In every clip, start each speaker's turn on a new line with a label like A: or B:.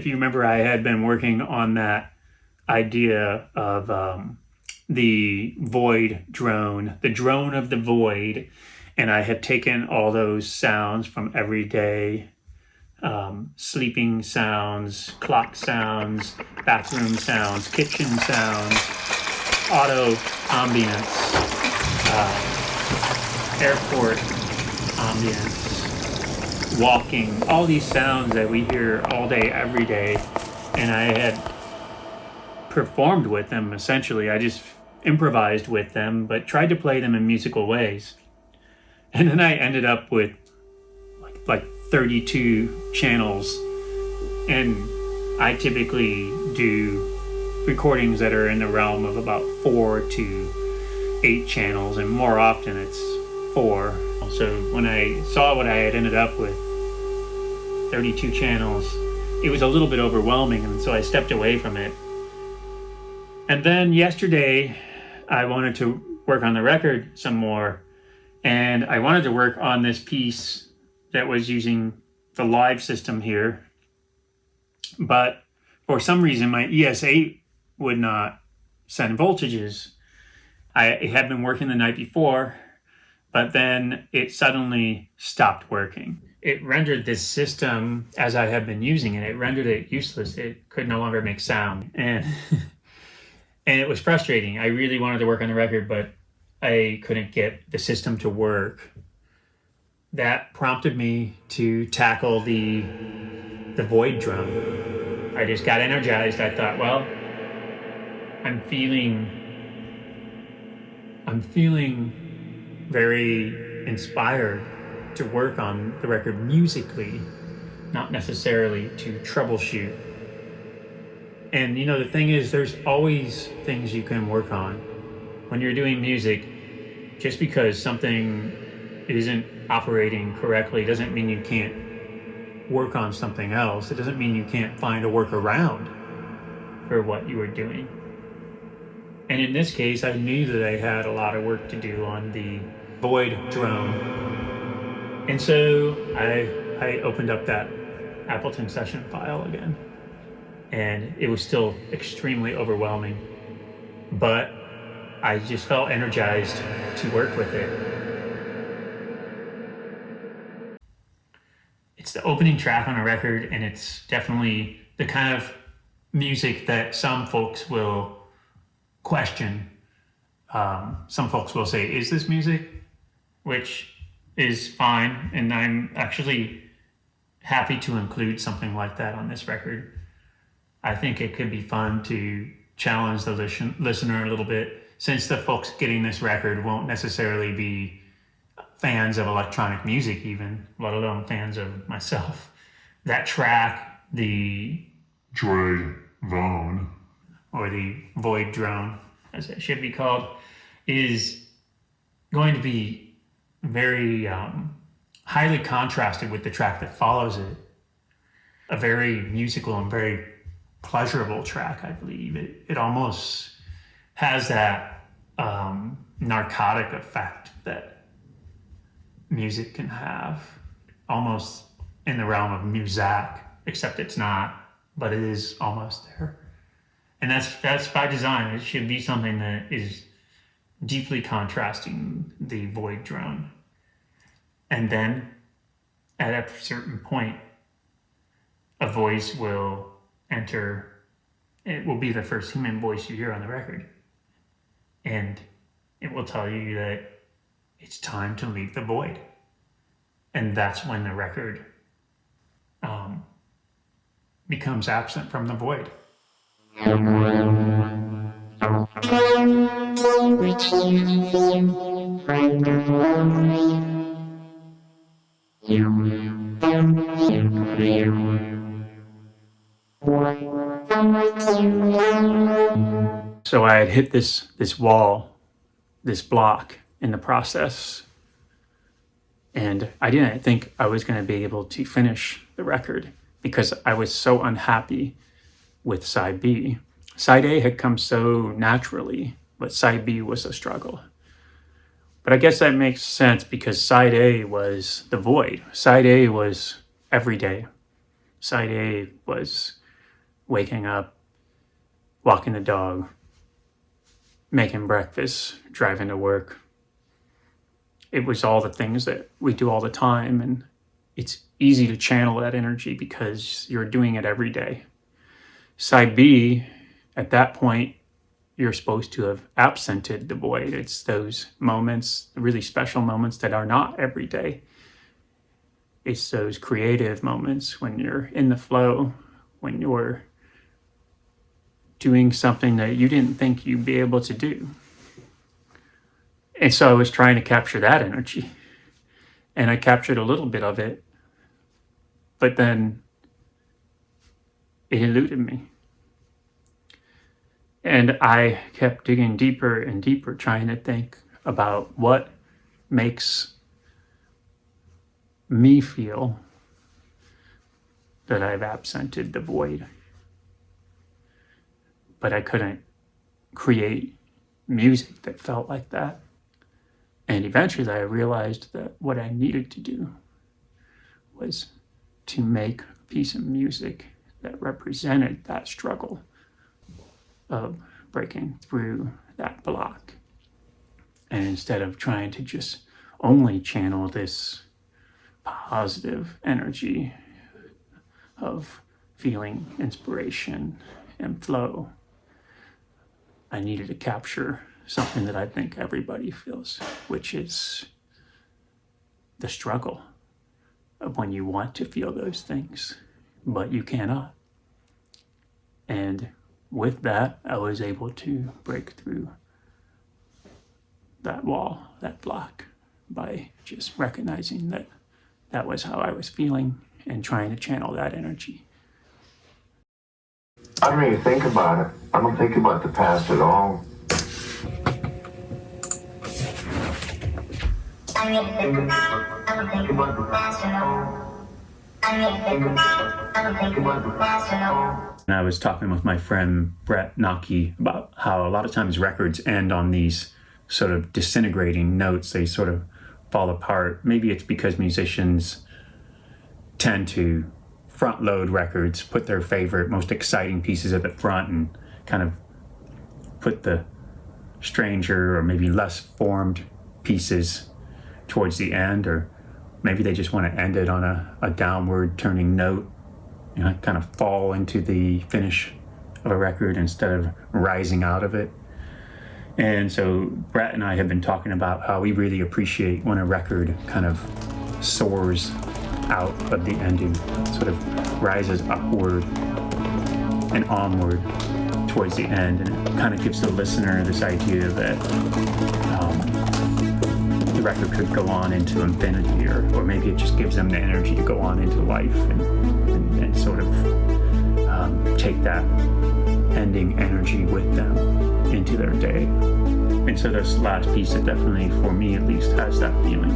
A: if you remember, I had been working on that idea of the void drone, the drone of the void. And I had taken all those sounds from everyday sleeping sounds, clock sounds, bathroom sounds, kitchen sounds, auto ambience, airport ambience, walking, all these sounds that we hear all day, every day. And I had performed with them, essentially. I just improvised with them, but tried to play them in musical ways. And then I ended up with like 32 channels. And I typically do recordings that are in the realm of about 4 to 8 channels, and more often it's 4. So when I saw what I had ended up with, 32 channels, it was a little bit overwhelming, and so I stepped away from it. And then yesterday, I wanted to work on the record some more, and I wanted to work on this piece that was using the live system here. But for some reason, my ES8 would not send voltages. It had been working the night before, but then it suddenly stopped working. It rendered this system, as I had been using it, it rendered it useless. It could no longer make sound. And it was frustrating. I really wanted to work on the record, but I couldn't get the system to work. That prompted me to tackle the void drum. I just got energized. I thought, well, I'm feeling very inspired to work on the record musically, not necessarily to troubleshoot. And you know, the thing is, there's always things you can work on. When you're doing music, just because something isn't operating correctly doesn't mean you can't work on something else. It doesn't mean you can't find a workaround for what you were doing. And in this case, I knew that I had a lot of work to do on the void drone. And so I opened up that Appleton session file again. And it was still extremely overwhelming. But I just felt energized to work with it. It's the opening track on a record, and it's definitely the kind of music that some folks will question. Some folks will say, is this music? Which is fine, and I'm actually happy to include something like that on this record. I think it could be fun to challenge the listener a little bit, since the folks getting this record won't necessarily be fans of electronic music even, let alone fans of myself. That track, the
B: Droid Vone,
A: or the void drone, as it should be called, is going to be very highly contrasted with the track that follows it. A very musical and very pleasurable track, I believe. It almost has that narcotic effect that music can have, almost in the realm of muzak, except it's not, but it is almost there. And that's by design. It should be something that is deeply contrasting the void drone. And then at a certain point, a voice will enter. It will be the first human voice you hear on the record. And it will tell you that it's time to leave the void. And that's when the record becomes absent from the void. So I had hit this wall, this block in the process, and I didn't think I was going to be able to finish the record because I was so unhappy with side B. Side A had come so naturally, but side B was a struggle. But I guess that makes sense because side A was the void. Side A was every day. Side A was waking up, walking the dog, making breakfast, driving to work. It was all the things that we do all the time, and it's easy to channel that energy because you're doing it every day. Side B, at that point, you're supposed to have absented the void. It's those moments, really special moments that are not every day. It's those creative moments when you're in the flow, when you're doing something that you didn't think you'd be able to do. And so I was trying to capture that energy. And I captured a little bit of it, but then it eluded me. And I kept digging deeper and deeper, trying to think about what makes me feel that I've absented the void. But I couldn't create music that felt like that. And eventually I realized that what I needed to do was to make a piece of music that represented that struggle of breaking through that block. And instead of trying to just only channel this positive energy of feeling inspiration and flow, I needed to capture something that I think everybody feels, which is the struggle of when you want to feel those things, but you cannot. And with that, I was able to break through that wall, that block, by just recognizing that that was how I was feeling and trying to channel that energy.
C: I don't even think about it. I don't think about the past at all.
D: I don't think about the past at all. I don't think about the past at all.
A: And I was talking with my friend Brett Naki about how a lot of times records end on these sort of disintegrating notes. They sort of fall apart. Maybe it's because musicians tend to front load records, put their favorite, most exciting pieces at the front and kind of put the stranger or maybe less formed pieces towards the end, or maybe they just want to end it on a downward turning note, you know, kind of fall into the finish of a record instead of rising out of it. And so Brett and I have been talking about how we really appreciate when a record kind of soars out of the ending, sort of rises upward and onward towards the end, and it kind of gives the listener this idea that the record could go on into infinity, or maybe it just gives them the energy to go on into life and sort of take that ending energy with them into their day. And so this last piece, that definitely, for me at least, has that feeling.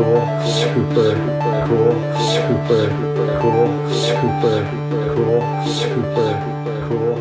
E: cool, super cool, super cool, super cool, super cool.